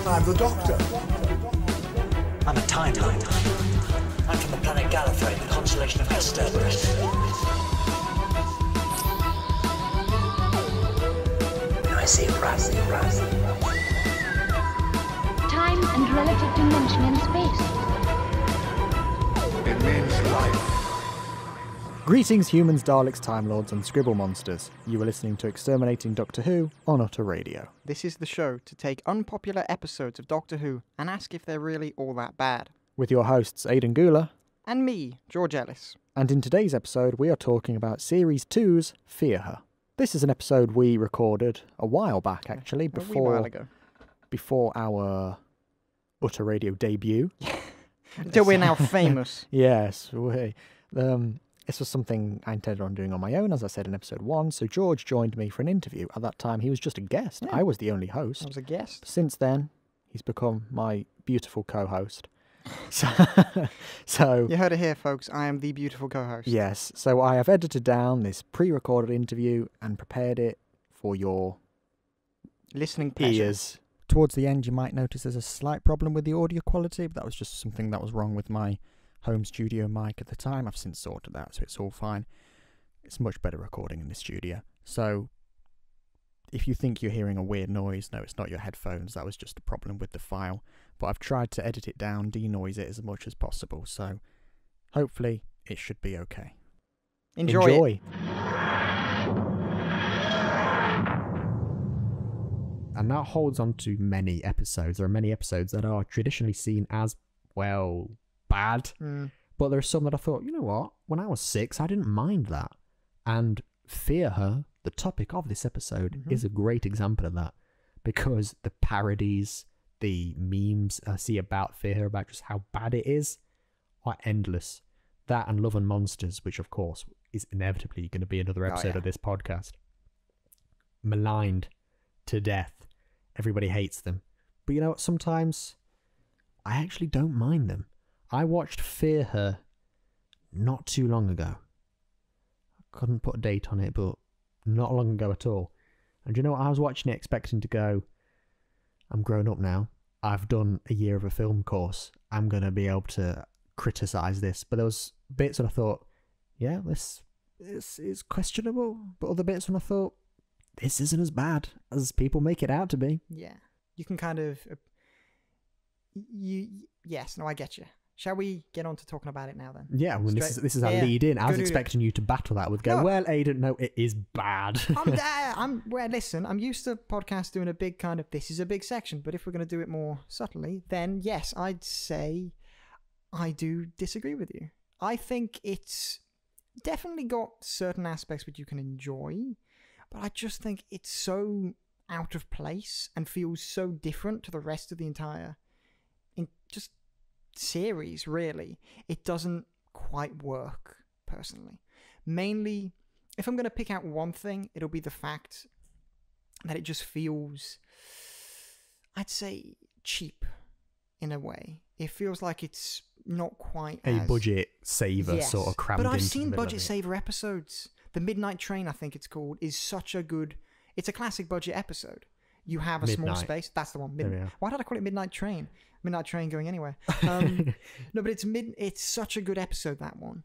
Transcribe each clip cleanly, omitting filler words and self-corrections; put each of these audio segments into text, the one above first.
I'm the Doctor. I'm a Time Lord. I'm from the planet Gallifrey, the constellation of Cerberus. I see rat. Time and relative dimension in space. It means life. Greetings, humans, Daleks, Time Lords, and Scribble monsters. You are listening to Exterminating Doctor Who on Utter Radio. This is the show to take unpopular episodes of Doctor Who and ask if they're really all that bad. With your hosts, Aidan Gula. And me, George Ellis. And in today's episode, we are talking about Series 2's Fear Her. This is an episode we recorded a while back, actually, A wee while ago. Before our Utter Radio debut. Until we're now famous. Yes, this was something I intended on doing on my own, as I said in episode 1, so George joined me for an interview. At that time, he was just a guest. Yeah. I was the only host. I was a guest. Since then, he's become my beautiful co-host. So You heard it here, folks. I am the beautiful co-host. yes, so I have edited down this pre-recorded interview and prepared it for your Listening pleasure. ears. Towards the end, you might notice there's a slight problem with the audio quality, but that was just something that was wrong with my home studio mic at the time. I've since sorted that, so it's all fine. It's much better recording in the studio. So if you think you're hearing a weird noise, no, it's not your headphones. That was just a problem with the file. But I've tried to edit it down, denoise it as much as possible, so hopefully it should be okay. Enjoy. It. And that holds on to many episodes. There are many episodes that are traditionally seen as, well, bad. But there are some that I thought, you know what? When I was 6, I didn't mind that. And Fear Her, the topic of this episode, is a great example of that. Because the parodies, the memes I see about Fear Her, about just how bad it is, are endless. That and Love and Monsters, which of course is inevitably going to be another episode of this podcast. Maligned to death. Everybody hates them. But you know what? Sometimes I actually don't mind them. I watched Fear Her not too long ago. I couldn't put a date on it, but not long ago at all. And you know what? I was watching it expecting to go, I'm grown up now. I've done a year of a film course. I'm going to be able to criticise this. But there was bits that I thought, yeah, this is questionable. But other bits when I thought, this isn't as bad as people make it out to be. Yeah. You can kind of... Yes, no, I get you. Shall we get on to talking about it now then? Yeah, well, this is our lead in. I was expecting you to battle that with well, Aidan, no, it is bad. Listen, I'm used to podcasts doing a big kind of, this is a big section, but if we're going to do it more subtly, then yes, I'd say I do disagree with you. I think it's definitely got certain aspects which you can enjoy, but I just think it's so out of place and feels so different to the rest of the entire series, really. It doesn't quite work, personally. Mainly, if I'm going to pick out one thing, it'll be the fact that it just feels, I'd say, cheap in a way. It feels like it's not quite a budget saver sort of crammed into. But I've seen budget saver episodes. The Midnight Train, I think it's called, is such a good... It's a classic budget episode. You have a small space. That's the one. Why did I call it Midnight Train? Midnight Train going anywhere. No, but it's such a good episode, that one.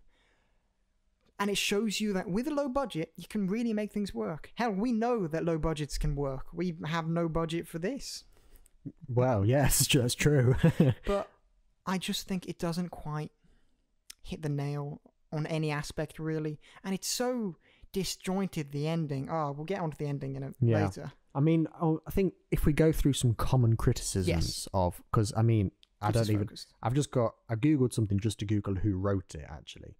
And it shows you that with a low budget, you can really make things work. Hell, we know that low budgets can work. We have no budget for this. Well, yes, that's true. But I just think it doesn't quite hit the nail on any aspect, really. And it's so disjointed, the ending. We'll get onto the ending later. I mean, I think if we go through some common criticisms of, because I mean, I googled something just to Google who wrote it actually,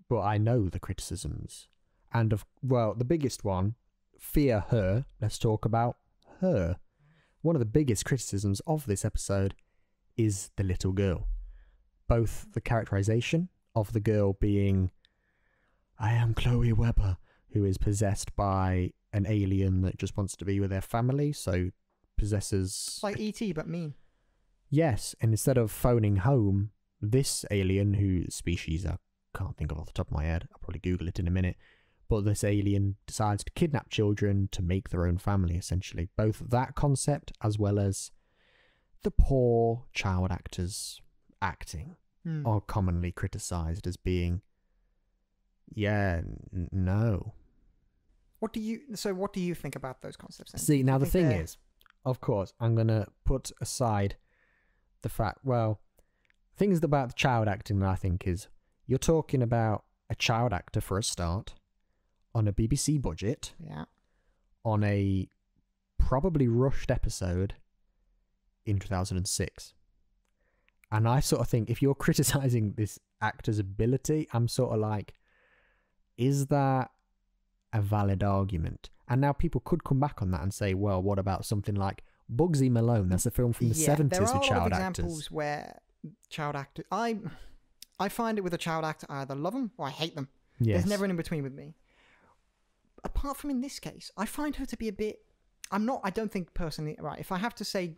but I know the criticisms, and the biggest one, Fear Her. Let's talk about her. One of the biggest criticisms of this episode is the little girl, both the characterization of the girl being, I am Chloe Webber, who is possessed by an alien that just wants to be with their family, so possesses... Like E.T., but mean. Yes, and instead of phoning home, this alien, whose species are can't think of off the top of my head. I'll probably Google it in a minute. But this alien decides to kidnap children to make their own family, essentially. Both that concept as well as the poor child actors acting are commonly criticised as being, no. What do you think about those concepts then? See, now the thing is, of course, I'm going to put aside the fact, things about the child acting that I think is, you're talking about a child actor for a start, on a BBC budget, on a probably rushed episode in 2006. And I sort of think, if you're criticising this actor's ability, I'm sort of like, is that a valid argument? And now people could come back on that and say, well, what about something like Bugsy Malone? That's a film from the 70s with child actors. There are a lot of examples where child actors... I find it with a child actor, I either love them or I hate them. Yes. There's never an in-between with me. Apart from in this case, I find her to be a bit... I don't think personally... Right, if I had to say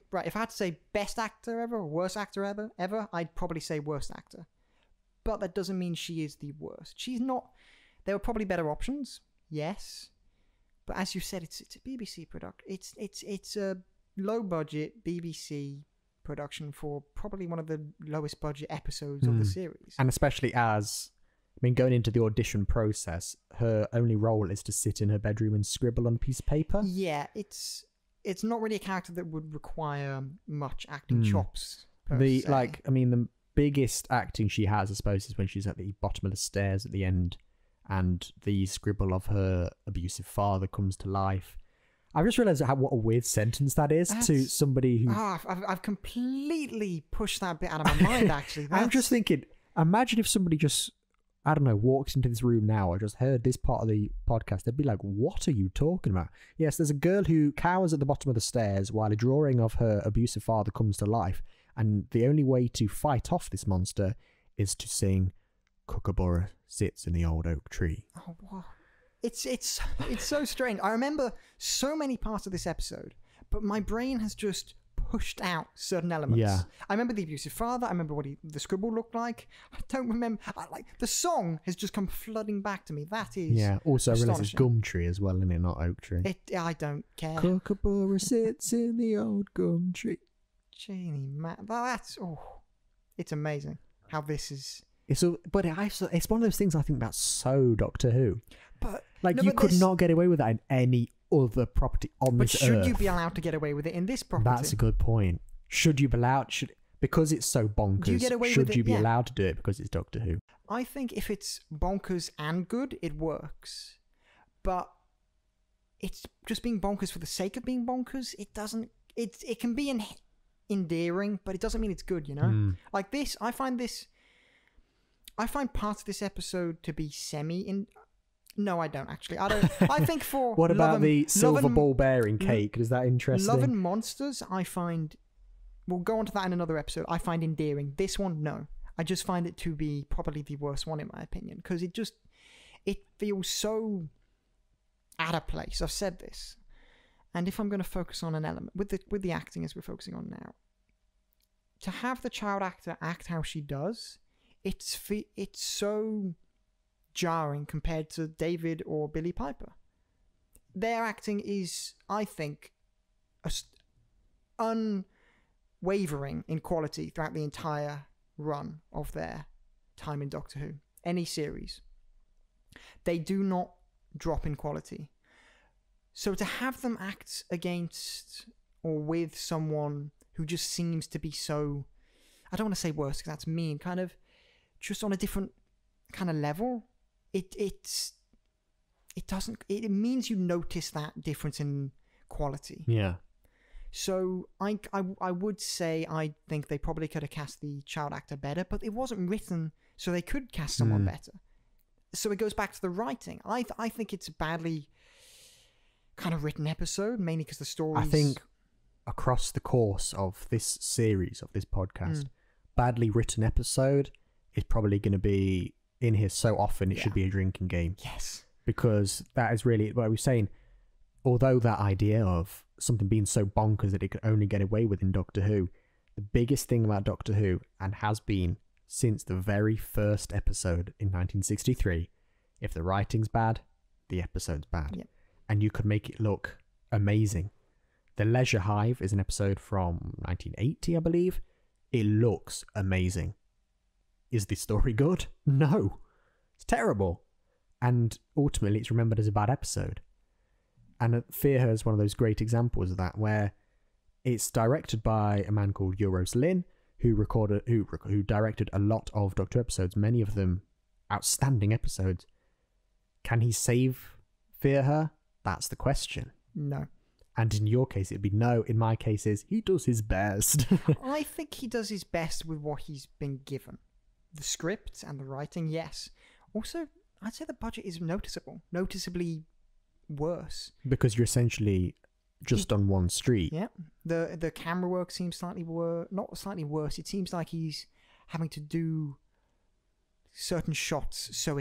best actor ever or worst actor ever, I'd probably say worst actor. But that doesn't mean she is the worst. She's not... There were probably better options, yes. But as you said, it's a BBC production. It's a low-budget BBC production for probably one of the lowest budget episodes of the series. And especially as... going into the audition process, her only role is to sit in her bedroom and scribble on a piece of paper. Yeah, it's not really a character that would require much acting chops. The biggest acting she has, I suppose, is when she's at the bottom of the stairs at the end, and the scribble of her abusive father comes to life. I just realised what a weird sentence that is to somebody who... I've completely pushed that bit out of my mind, actually. I'm just thinking, imagine if somebody just... I don't know, walks into this room now or just heard this part of the podcast, they'd be like, what are you talking about? Yes, there's a girl who cowers at the bottom of the stairs while a drawing of her abusive father comes to life, and the only way to fight off this monster is to sing Kookaburra Sits in the Old Oak Tree. Oh, wow. It's so strange. I remember so many parts of this episode, but my brain has just pushed out certain elements. Yeah. I remember the abusive father. I remember what the scribble looked like. I don't remember. The song has just come flooding back to me. That is Also, I realise it's gum tree as well, isn't it? Not oak tree. I don't care. Kookaburra sits in the old gum tree. Genie, man. It's amazing how this is... It's one of those things I think that's so Doctor Who. But you could not get away with that in any other property on this earth. But should you be allowed to get away with it in this property? That's a good point. Should you be allowed? Because it's so bonkers, do you get away should with you it? be allowed to do it because it's Doctor Who? I think if it's bonkers and good, it works. But it's just being bonkers for the sake of being bonkers. It doesn't... It can be endearing, but it doesn't mean it's good, you know? Like this, I find parts of this episode to be No, I don't actually. I think for... What about the silver ball bearing cake? Is that interesting? Love and Monsters, I find... We'll go on to that in another episode. I find endearing. This one, no. I just find it to be probably the worst one in my opinion, because it feels so out of place. I've said this. And if I'm going to focus on an element, with the acting as we're focusing on now, to have the child actor act how she does... It's so jarring compared to David or Billy Piper. Their acting is, I think, unwavering in quality throughout the entire run of their time in Doctor Who. Any series. They do not drop in quality. So to have them act against or with someone who just seems to be so... I don't want to say worse because that's mean, kind of... just on a different kind of level, it means you notice that difference in quality. Yeah. So I would say I think they probably could have cast the child actor better, but it wasn't written so they could cast someone better. So it goes back to the writing. I think it's a badly kind of written episode, mainly because the story. I think across the course of this series, of this podcast, badly written episode is probably going to be in here so often it should be a drinking game. Yes. Because that is really what I was saying. Although that idea of something being so bonkers that it could only get away with in Doctor Who, the biggest thing about Doctor Who, and has been since the very first episode in 1963, if the writing's bad, the episode's bad. Yep. And you could make it look amazing. The Leisure Hive is an episode from 1980, I believe. It looks amazing. Is the story good? No. It's terrible. And ultimately, it's remembered as a bad episode. And Fear Her is one of those great examples of that, where it's directed by a man called Euros Lyn, who directed a lot of Doctor Who episodes, many of them outstanding episodes. Can he save Fear Her? That's the question. No. And in your case, it'd be no. In my case, he does his best. I think he does his best with what he's been given. The script and the writing, yes. Also, I'd say the budget is noticeably worse. Because you're essentially just on one street. Yeah. The camera work seems not slightly worse. It seems like he's having to do certain shots so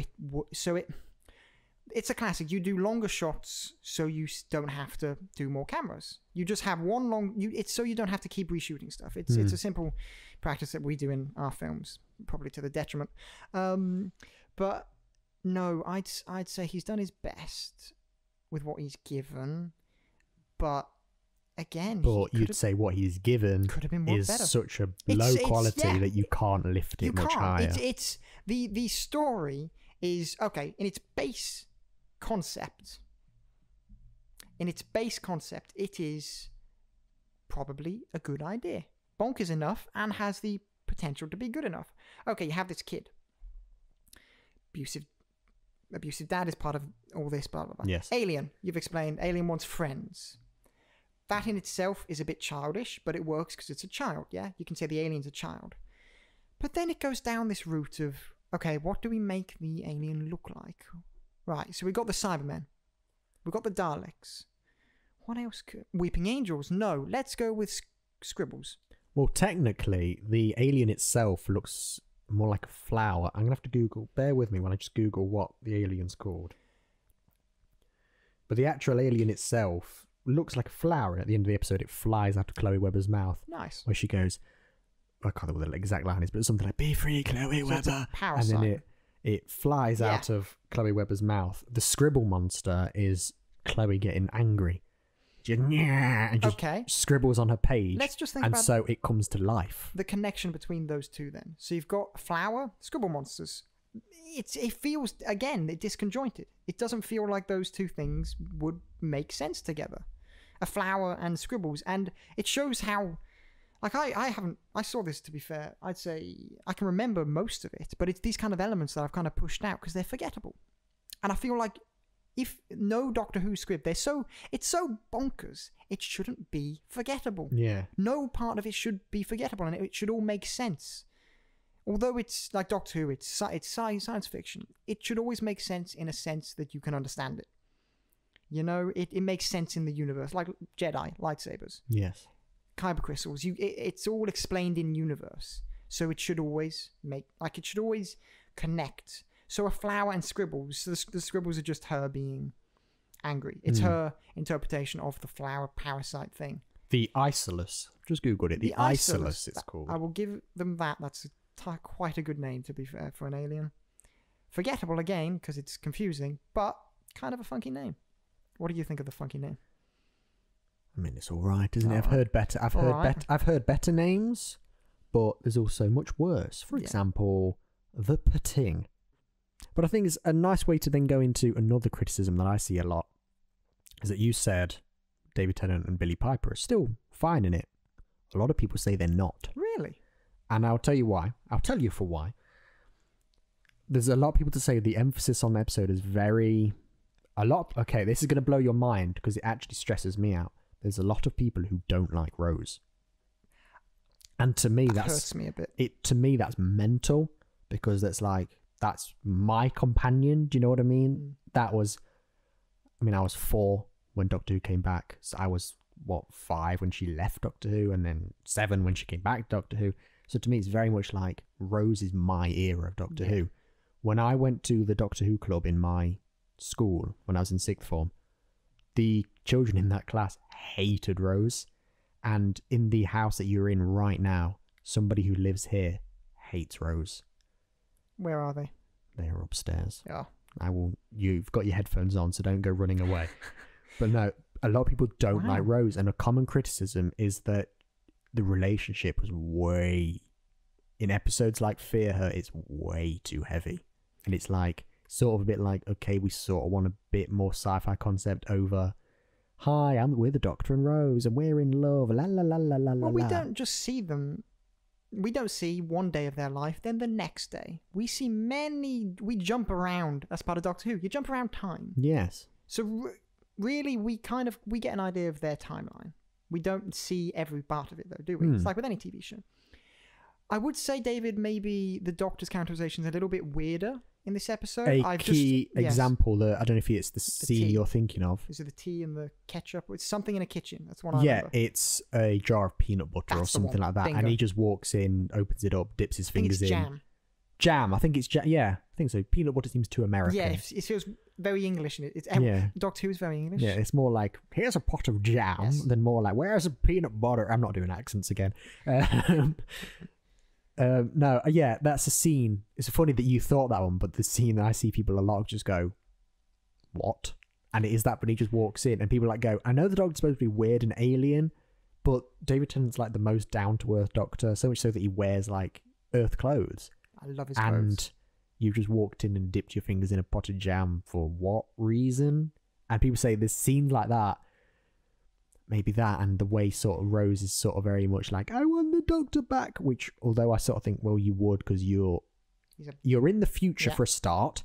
it's a classic. You do longer shots so you don't have to do more cameras. You just have one long... It's so you don't have to keep reshooting stuff. It's a simple practice that we do in our films, probably to the detriment. But no, I'd say he's done his best with what he's given. But again... But you'd say what he's given could have been more is better. Such a low quality that you can't lift it much higher. It's the story is... Okay, in its base... concept, it is probably a good idea, bonkers enough, and has the potential to be good enough. Okay, you have this kid, abusive dad is part of all this, blah blah blah. Yes. Alien, you've explained. Alien wants friends. That in itself is a bit childish, but it works because it's a child. Yeah, you can say the alien's a child, but then it goes down this route of, okay, what do we make the alien look like? Right, so we got the Cybermen. We got the Daleks. What else could... Weeping Angels? No, let's go with scribbles. Well, technically, the alien itself looks more like a flower. I'm going to have to Google... Bear with me when I just Google what the alien's called. But the actual alien itself looks like a flower. At the end of the episode, it flies out of Chloe Webber's mouth. Nice. Where she goes... I can't remember what the exact line is, but it's something like, "Be free, Chloe Webber." It's a parasite. And then it flies out of Chloe Webber's mouth. The scribble monster is Chloe getting angry. And just scribbles on her page. Let's just think and about so it comes to life. The connection between those two then. So you've got flower, scribble monsters. It feels, again, disconjointed. It doesn't feel like those two things would make sense together. A flower and scribbles. And it shows how... Like, I saw this, to be fair. I'd say I can remember most of it, but it's these kind of elements that I've kind of pushed out because they're forgettable. And I feel like if no Doctor Who script, it's so bonkers, it shouldn't be forgettable. Yeah. No part of it should be forgettable, and it should all make sense. Although it's like Doctor Who, it's science fiction, it should always make sense in a sense that you can understand it. You know, it makes sense in the universe, like Jedi, lightsabers. Yes. Kyber crystals, it's all explained in universe, so it should always connect. So a flower and scribbles, the scribbles are just her being angry. It's her interpretation of the flower parasite thing. The Isolus. Just Googled it. The Isolus it's called. I will give them that. That's quite a good name, to be fair, for an alien. Forgettable again because it's confusing, but kind of a funky name. What do you think of the funky name? I mean, it's all right, isn't it? I've heard better. I've heard better names, but there's also much worse. For example, the Pating. But I think it's a nice way to then go into another criticism that I see a lot, is that you said David Tennant and Billie Piper are still fine in it. A lot of people say they're not. Really? And I'll tell you why. I'll tell you for why. There's a lot of people to say the emphasis on the episode is okay, this is going to blow your mind because it actually stresses me out. There's a lot of people who don't like Rose. And to me, that hurts me a bit. To me, that's mental because that's my companion. Do you know what I mean? I was 4 when Doctor Who came back. So I was, 5 when she left Doctor Who, and then 7 when she came back to Doctor Who. So to me, it's very much like Rose is my era of Doctor Who. When I went to the Doctor Who club in my school, when I was in 6th form, the children in that class hated Rose. And in the house that you're in right now, somebody who lives here hates Rose. Where are they? They are upstairs. Yeah. You've got your headphones on, so don't go running away. But no, a lot of people don't like Rose, and a common criticism is that the relationship was in episodes like Fear Her, it's way too heavy. And it's like, sort of a bit like, okay, we sort of want a bit more sci-fi concept over, hi, we're the Doctor and Rose, and we're in love, la la la la la la. Well, we don't just see them. We don't see one day of their life, then the next day. We see we jump around. That's part of Doctor Who. You jump around time. Yes. So really, we get an idea of their timeline. We don't see every part of it, though, do we? It's like with any TV show. I would say, David, maybe the Doctor's characterization is a little bit weirder in this episode. Example that I don't know if it's the scene tea. You're thinking of. Is it the tea and the ketchup? It's something in a kitchen. That's one I remember. It's a jar of peanut butter or something like that. Bingo. And he just walks in, opens it up, dips his fingers in. Jam. Jam. I think it's jam. Yeah, I think so. Peanut butter seems too American. Yeah, it feels very English. Doctor Who is very English. Yeah, it's more like, here's a pot of jam, than more like, where's a peanut butter? I'm not doing accents again. That's a scene. It's funny that you thought that one, but the scene that I see people a lot just go, what? And it is that, but he just walks in and people like go, I know the Doctor's supposed to be weird and alien, but David Tennant's like the most down-to-earth Doctor, so much so that he wears like Earth clothes. I love his and clothes. You just walked in and dipped your fingers in a pot of jam for what reason? And people say there's scenes like that. Maybe that, and the way sort of Rose is sort of very much like, I want the Doctor back, which, although I sort of think, well, you would, because you're in the future for a start.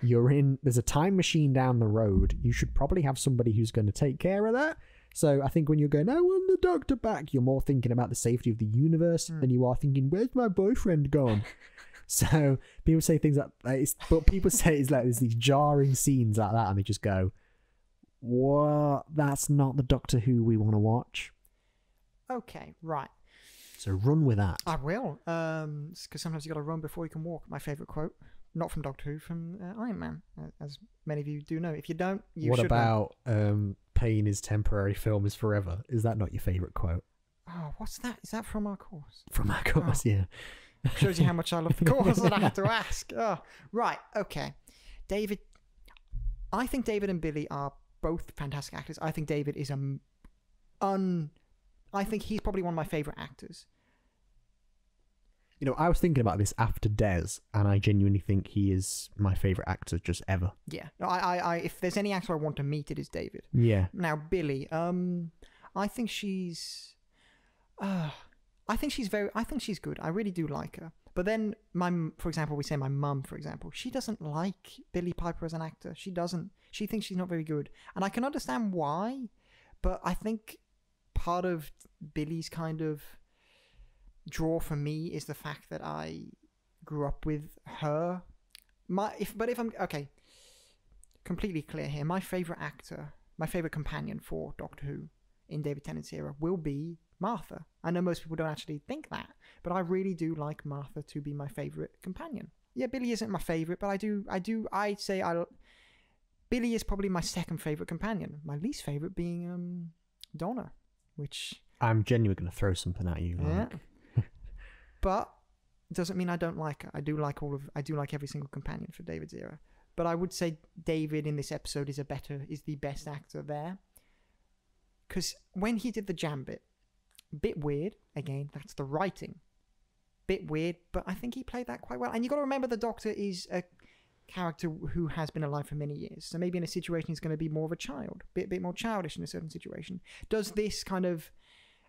There's a time machine down the road. You should probably have somebody who's going to take care of that. So I think when you're going, I want the Doctor back, you're more thinking about the safety of the universe than you are thinking, where's my boyfriend gone? So people say things like, but people say it's like there's these jarring scenes like that, and they just go, what? That's not the Doctor Who we want to watch. Okay, right. So run with that. I will. Because sometimes you got to run before you can walk. My favourite quote, not from Doctor Who, from Iron Man, as many of you do know. If you don't, you should. What about pain is temporary, film is forever? Is that not your favourite quote? Oh, what's that? Is that from our course? From our course, yeah. Shows you how much I love the course that I have to ask. Oh, right, okay. I think David and Billy are both fantastic actors. I think David is I think he's probably one of my favourite actors. You know, I was thinking about this after Des, and I genuinely think he is my favourite actor just ever. Yeah. I if there's any actor I want to meet, it is David. Yeah. Now, Billy, I think she's good. I really do like her. But then, for example, my mum, for example, she doesn't like Billie Piper as an actor. She doesn't. She thinks she's not very good. And I can understand why, but I think part of Billy's kind of draw for me is the fact that I grew up with her. If I'm completely clear here, my favourite actor, my favourite companion for Doctor Who in David Tennant's era will be Martha. I know most people don't actually think that, but I really do like Martha to be my favourite companion. Yeah, Billy isn't my favourite, but Billy is probably my second favourite companion. My least favourite being Donna, which I'm genuinely going to throw something at you. Yeah. But doesn't mean I don't like her. I do like every single companion for David's era. But I would say David in this episode is the best actor there. Because when he did the jam bit weird. Again, that's the writing. Bit weird, but I think he played that quite well. And you got to remember the Doctor is a character who has been alive for many years. So maybe in a situation he's going to be more of a child, bit more childish in a certain situation. Does this kind of,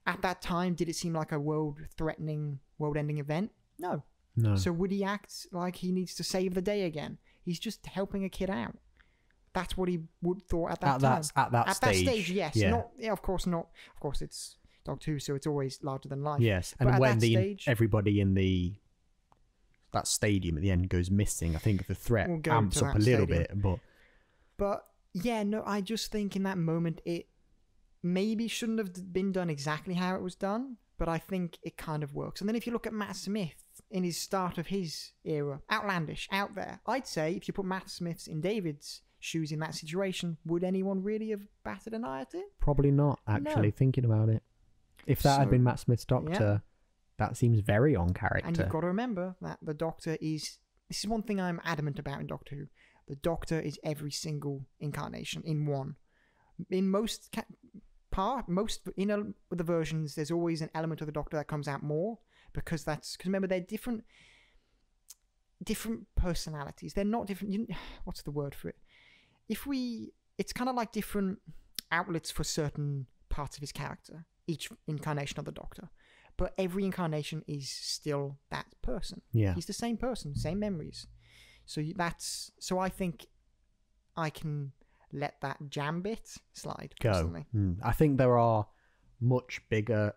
at that time, did it seem like a world-threatening, world-ending event? No. So would he act like he needs to save the day again? He's just helping a kid out. That's what he would thought at that time. At that stage, yes. Yeah. Of course not. Of course, it's Doctor Who, so it's always larger than life. Yes, and when everybody in that stadium at the end goes missing, I think the threat amps up a little bit. But yeah, no, I just think in that moment it maybe shouldn't have been done exactly how it was done, but I think it kind of works. And then if you look at Matt Smith in his start of his era, outlandish, out there, I'd say if you put Matt Smith's in David's shoes in that situation, would anyone really have batted an eye at it? Probably not, actually, thinking about it. If that had been Matt Smith's Doctor, That seems very on character. And you've got to remember that the Doctor is... This is one thing I'm adamant about in Doctor Who. The Doctor is every single incarnation in one. In most with the versions, there's always an element of the Doctor that comes out more, because remember, they're different personalities. They're not different. What's the word for it? It's kind of like different outlets for certain parts of his character, each incarnation of the Doctor. But every incarnation is still that person. Yeah. He's the same person, same memories. So I think I can let that jam bit slide. Go. I think there are much bigger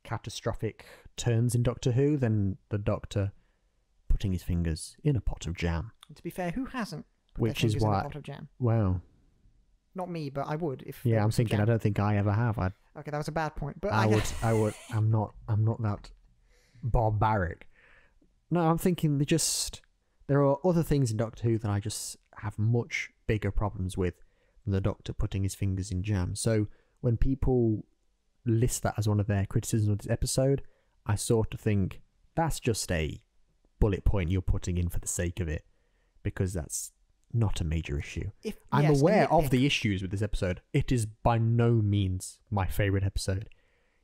catastrophic turns in Doctor Who than the Doctor putting his fingers in a pot of jam. To be fair, who hasn't put Which their is fingers in why... a pot of jam? Well... Not me, but I would if. Yeah, I'm thinking. I don't think I ever have. Okay, that was a bad point. But I would. I'm not that barbaric. No, I'm thinking there are other things in Doctor Who that I just have much bigger problems with than the Doctor putting his fingers in jam. So when people list that as one of their criticisms of this episode, I sort of think that's just a bullet point you're putting in for the sake of it, because that's not a major issue. I'm aware of the issues with this episode. It is by no means my favourite episode.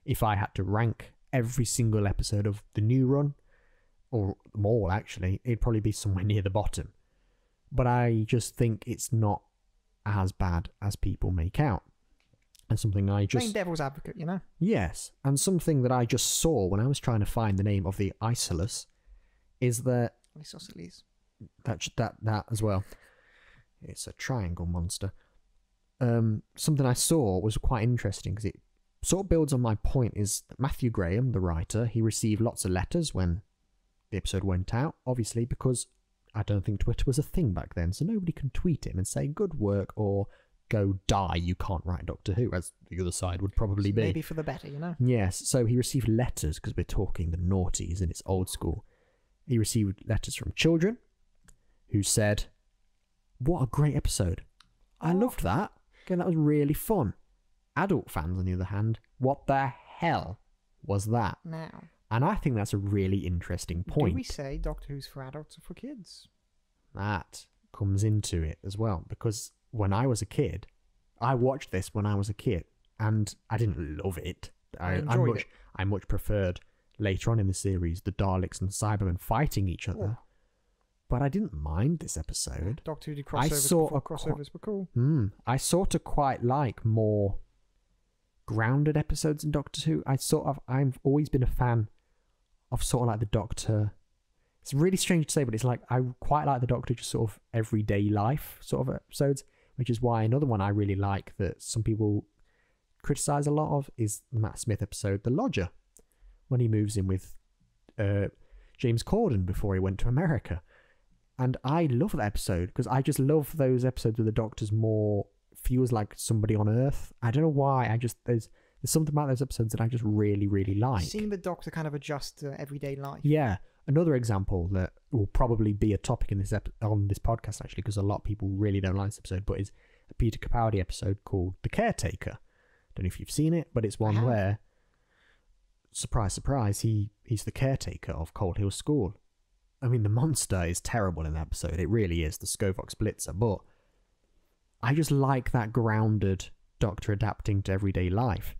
If I had to rank every single episode of the new run, or more actually, it'd probably be somewhere near the bottom. But I just think it's not as bad as people make out. And something I just... Plain devil's advocate, you know? Yes. And something that I just saw when I was trying to find the name of the Isosceles is that... Isosceles. That as well. It's a triangle monster. Something I saw was quite interesting because it sort of builds on my point, is that Matthew Graham, the writer, he received lots of letters when the episode went out, obviously because I don't think Twitter was a thing back then, so nobody can tweet him and say good work or go die, you can't write Doctor Who, as the other side would probably be. Maybe for the better, you know? Yes, so he received letters, because we're talking the noughties and it's old school. He received letters from children who said, what a great episode. I loved that. Again, that was really fun. Adult fans, on the other hand, what the hell was that? Now. And I think that's a really interesting point. Do we say Doctor Who's for adults or for kids? That comes into it as well, because when I was a kid, I watched this when I was a kid, and I didn't love it. I much preferred later on in the series the Daleks and Cybermen fighting each other. Oh. But I didn't mind this episode. Doctor Who did crossovers. Crossovers were cool. I sort of quite like more grounded episodes in Doctor Who. I've always been a fan of sort of like the Doctor. It's really strange to say, but it's like I quite like the Doctor just sort of everyday life sort of episodes, which is why another one I really like that some people criticise a lot of is the Matt Smith episode, The Lodger, when he moves in with James Corden before he went to America. And I love that episode because I just love those episodes where the Doctor's more feels like somebody on Earth. I don't know why. There's something about those episodes that I just really, really like. Seeing the Doctor kind of adjust to everyday life. Yeah. Another example that will probably be a topic in on this podcast, actually, because a lot of people really don't like this episode, but is a Peter Capaldi episode called The Caretaker. Don't know if you've seen it, but it's one where, surprise, surprise, he's the caretaker of Cold Hill School. I mean, the monster is terrible in that episode. It really is, the Scovox Blitzer. But I just like that grounded Doctor adapting to everyday life.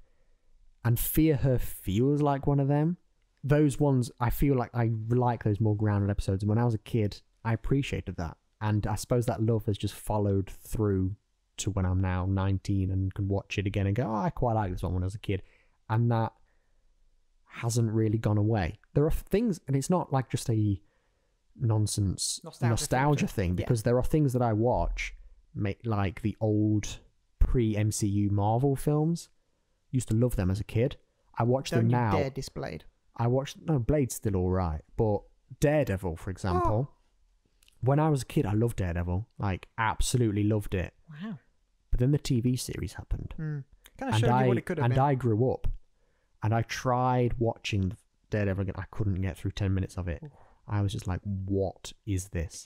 And Fear Her feels like one of them. Those ones, I feel like I like those more grounded episodes. And when I was a kid, I appreciated that. And I suppose that love has just followed through to when I'm now 19 and can watch it again and go, oh, I quite like this one when I was a kid. And that hasn't really gone away. There are things, and it's not like just a nonsense nostalgia thing, because there are things that I watch, like the old pre-MCU Marvel films. Used to love them as a kid. I watch them now. Dare Displayed. Blade's still alright, but Daredevil, for example. When I was a kid, I loved Daredevil. Like, absolutely loved it. Wow. But then the TV series happened. Kind of showed you what it could have been. And I grew up, and I tried watching Daredevil again. I couldn't get through 10 minutes of it. I was just like, what is this?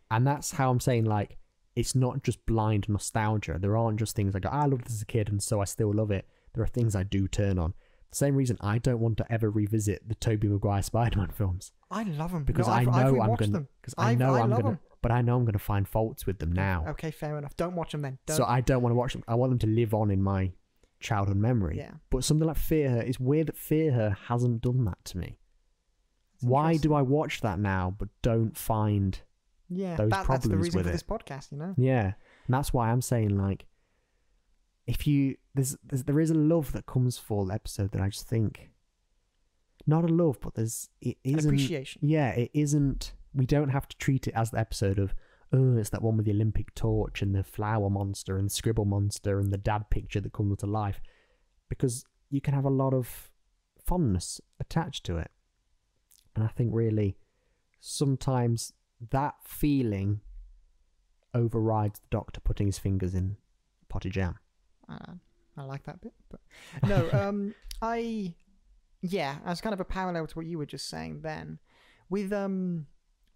And that's how I'm saying, like, it's not just blind nostalgia. There aren't just things like, I loved this as a kid and so I still love it. There are things I do turn on. Same reason I don't want to ever revisit the Tobey Maguire Spider-Man films. I love them Because no, I know I'm them. gonna. Because I know I'm gonna. Them. But I know I'm gonna find faults with them now. Okay, fair enough. Don't watch them then. Don't. So I don't want to watch them. I want them to live on in my childhood memory. Yeah. But something like Fear Her, it's weird that Fear Her hasn't done that to me. Why do I watch that now but don't find those problems that's the reason with for it? this podcast, you know? Yeah. And that's why I'm saying, like, if you... there is a love that comes for the episode that I just think... Not a love, but it isn't... Appreciation. Yeah, it isn't... We don't have to treat it as the episode of, oh, it's that one with the Olympic torch and the flower monster and the scribble monster and the dad picture that comes to life. Because you can have a lot of fondness attached to it. And I think really sometimes that feeling overrides the Doctor putting his fingers in potty jam. I like that bit. But no, as kind of a parallel to what you were just saying then, with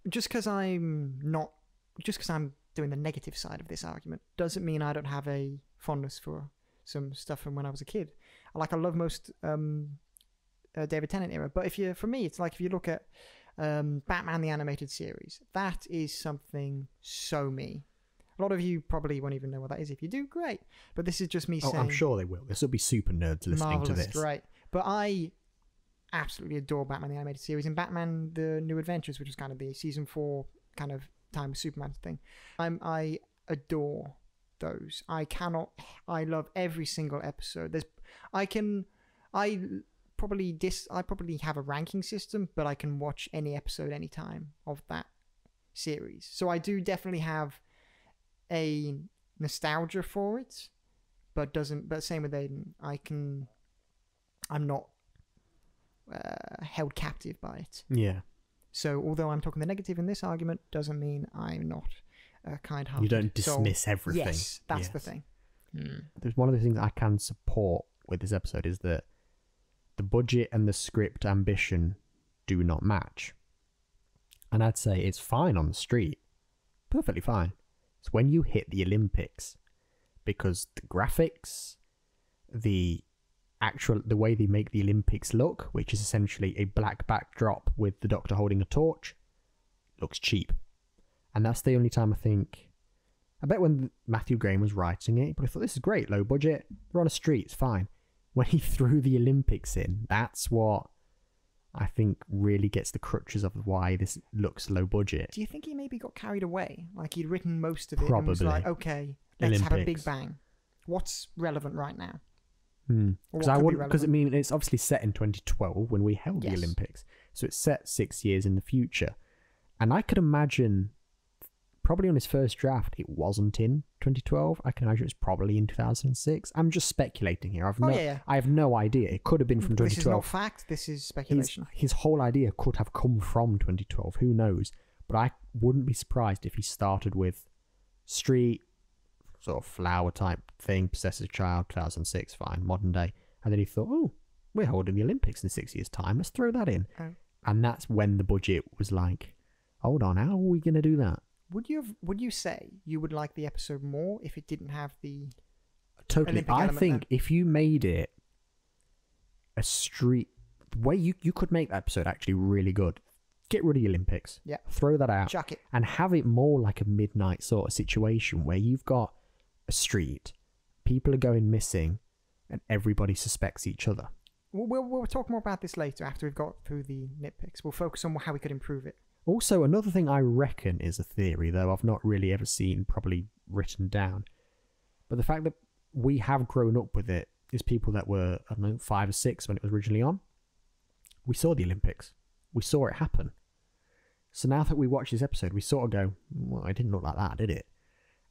just because I'm doing the negative side of this argument doesn't mean I don't have a fondness for some stuff from when I was a kid. I love most David Tennant era, but for me, it's like if you look at Batman the Animated Series, that is something so me. A lot of you probably won't even know what that is. If you do, great. But this is just me saying... I'm sure they will. This will be super nerds listening to this. Right. But I absolutely adore Batman the Animated Series and Batman the New Adventures, which was kind of the season 4 kind of time of Superman thing. I adore those. I love every single episode. I probably have a ranking system, but I can watch any episode anytime of that series. So I do definitely have a nostalgia for it, but same with Aidan. I'm not held captive by it. Yeah. So although I'm talking the negative in this argument, doesn't mean I'm not kind-hearted. You don't dismiss everything. Yes, that's the thing. There's one of the things I can support with this episode is that the budget and the script ambition do not match. And I'd say it's fine on the street. Perfectly fine. It's when you hit the Olympics. Because the graphics, the way they make the Olympics look, which is essentially a black backdrop with the Doctor holding a torch, looks cheap. And that's the only time I bet when Matthew Graham was writing it, but I thought, this is great, low budget, they're on a street, it's fine. When he threw the Olympics in, that's what I think really gets the crutches of why this looks low budget. Do you think he maybe got carried away? Like he'd written most of it Probably. and was like, okay, let's have a big bang. What's relevant right now? Because it's obviously set in 2012 when we held the Olympics. So it's set 6 years in the future. And I could imagine, probably on his first draft, it wasn't in 2012. I can imagine it was probably in 2006. I'm just speculating here. I have no idea. It could have been from 2012. This is not fact. This is speculation. His whole idea could have come from 2012. Who knows? But I wouldn't be surprised if he started with street, sort of flower type thing, possessive child, 2006, fine, modern day. And then he thought, oh, we're holding the Olympics in 6 years' time. Let's throw that in. Oh. And that's when the budget was like, hold on, how are we going to do that? Would you say you would like the episode more if it didn't have the totally? Olympic I think if you made it a street, the way you could make that episode actually really good. Get rid of the Olympics. Yeah. Throw that out. Chuck it. And have it more like a midnight sort of situation where you've got a street, people are going missing, and everybody suspects each other. We'll talk more about this later after we've got through the nitpicks. We'll focus on how we could improve it. Also, another thing I reckon is a theory, though I've not really ever seen properly written down, but the fact that we have grown up with it is people that were, I don't know, 5 or 6 when it was originally on. We saw the Olympics. We saw it happen. So now that we watch this episode, we sort of go, well, it didn't look like that, did it?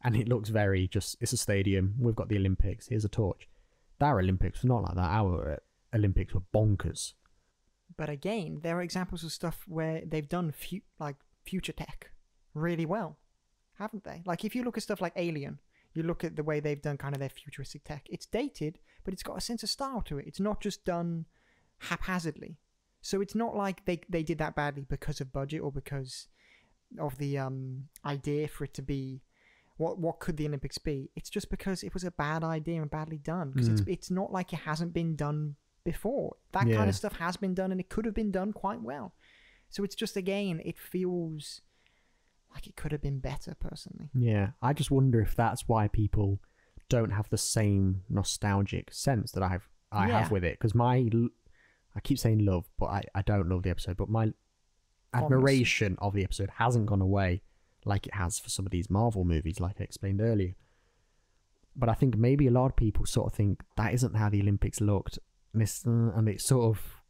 And it looks very just, it's a stadium, we've got the Olympics, here's a torch. Our Olympics were not like that. Our Olympics were bonkers. But again, there are examples of stuff where they've done future tech really well, haven't they? Like if you look at stuff like Alien, you look at the way they've done kind of their futuristic tech. It's dated, but it's got a sense of style to it. It's not just done haphazardly. So it's not like they did that badly because of budget or because of the idea for it to be what could the Olympics be. It's just because it was a bad idea and badly done. Because it's not like it hasn't been done before. That kind of stuff has been done, and it could have been done quite well. So it's just, again, it feels like it could have been better, personally. Yeah, I just wonder if that's why people don't have the same nostalgic sense that I have with it. Because I keep saying love, but I don't love the episode, but my admiration of the episode hasn't gone away like it has for some of these Marvel movies, like I explained earlier. But I think maybe a lot of people sort of think that isn't how the Olympics looked, and it sort of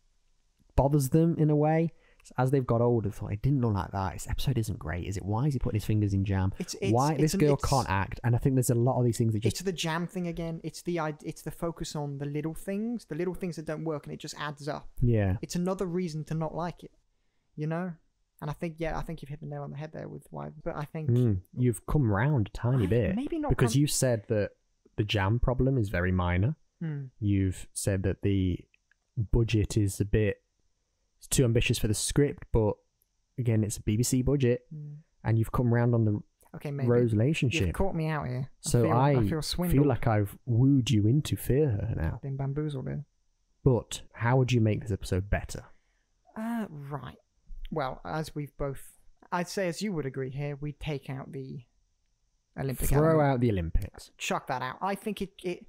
bothers them in a way. As they've got older, they thought, it didn't look like that. This episode isn't great, is it? Why is he putting his fingers in jam? Why this girl can't act? And I think there's a lot of these things that just... It's the jam thing again. It's the focus on the little things that don't work, and it just adds up. Yeah. It's another reason to not like it, you know? And I think you've hit the nail on the head there with why. But I think... You've come round a tiny bit. Maybe not... Because you said that the jam problem is very minor. You've said that the budget is a bit... It's too ambitious for the script, but again, it's a BBC budget, and you've come round on the Rose relationship. You've caught me out here. I feel swindled. Feel like I've wooed you into fear her now. I've been bamboozled here. But how would you make this episode better? Right. Well, I'd say as you would agree here, we take out the Olympic Throw element. out the Olympics. Chuck that out. I think it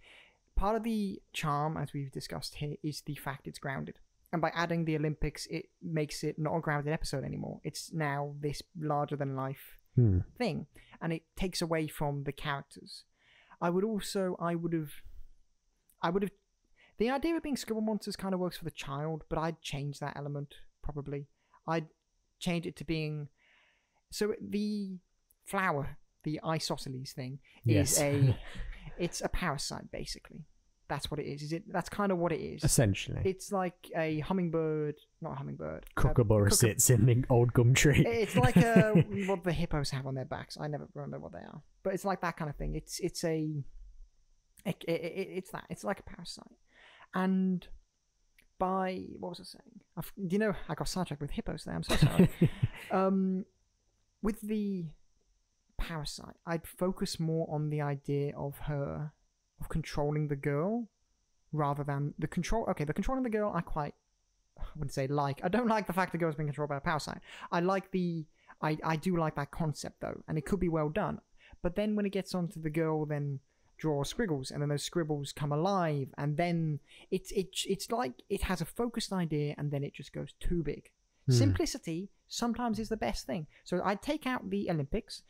part of the charm, as we've discussed here, is the fact it's grounded. And by adding the Olympics, it makes it not a grounded episode anymore. It's now this larger-than-life thing. And it takes away from the characters. I would have... The idea of it being scribble monsters kind of works for the child, but I'd change that element, probably. I'd change it to being... So the flower, the isosceles thing, is it's a parasite, basically. That's what it is. That's kind of what it is. Essentially. It's like a hummingbird, not a hummingbird. Kookaburra sits in the old gum tree. It's like what the hippos have on their backs. I never remember what they are. But it's like that kind of thing. It's that. It's like a parasite. And what was I saying? I got sidetracked with hippos there. I'm so sorry. With the parasite, I'd focus more on the idea of her... of controlling the girl rather than the controlling the girl I wouldn't say like. I don't like the fact the girl's being controlled by a parasite. I do like that concept though, and it could be well done. But then when it gets onto the girl then draw scribbles, and then those scribbles come alive, and then it's like it has a focused idea and then it just goes too big. Simplicity sometimes is the best thing. So I'd take out the Olympics.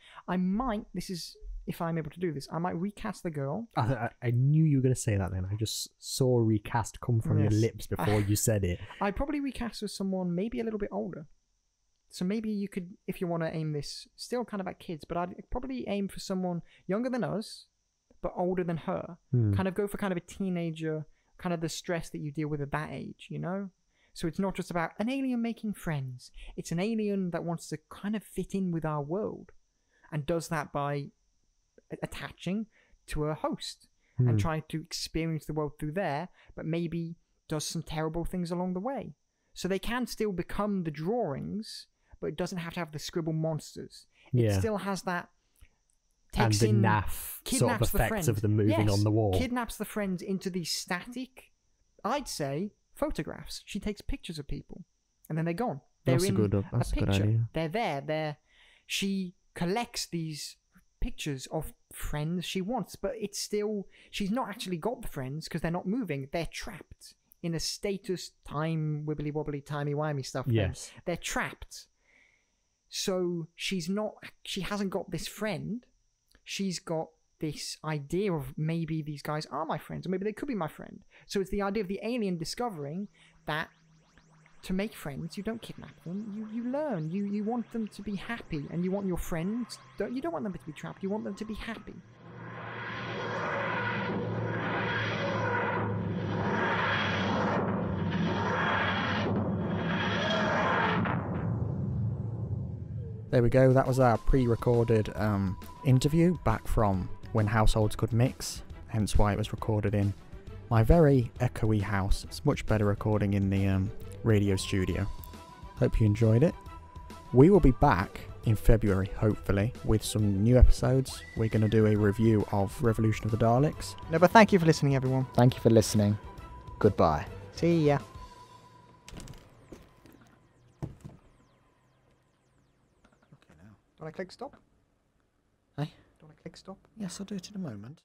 If I'm able to do this, I might recast the girl. I knew you were going to say that then. I just saw a recast come from your lips before you said it. I'd probably recast with someone maybe a little bit older. So maybe you could, if you want to aim this, still kind of at kids, but I'd probably aim for someone younger than us, but older than her. Kind of go for kind of a teenager, kind of the stress that you deal with at that age, you know? So it's not just about an alien making friends. It's an alien that wants to kind of fit in with our world, and does that by attaching to a host and trying to experience the world through there, but maybe does some terrible things along the way. So they can still become the drawings, but it doesn't have to have the scribble monsters. It still has that... And the naff sort of effects of them moving on the wall. Kidnaps the friends into these static, I'd say, photographs. She takes pictures of people, and then they're gone. They're that's a good idea. They're there. She collects these pictures of friends she wants, but it's still, she's not actually got the friends because they're not moving. They're trapped in a status time wibbly wobbly timey wimey stuff. Yes, they're trapped. So she hasn't got this friend. She's got this idea of maybe these guys are my friends, or maybe they could be my friend. So it's the idea of the alien discovering that to make friends, you don't kidnap them. You learn. You want them to be happy, and you want your friends. You don't want them to be trapped. You want them to be happy. There we go. That was our pre-recorded interview back from when households could mix. Hence why it was recorded in my very echoey house. It's much better recording in the radio studio. Hope you enjoyed it. We will be back in February, hopefully, with some new episodes. We're going to do a review of Revolution of the Daleks. No, but thank you for listening, everyone. Thank you for listening. Goodbye. See ya. Okay, now. Do I click stop? Hey? Do I click stop? Yes, I'll do it in a moment.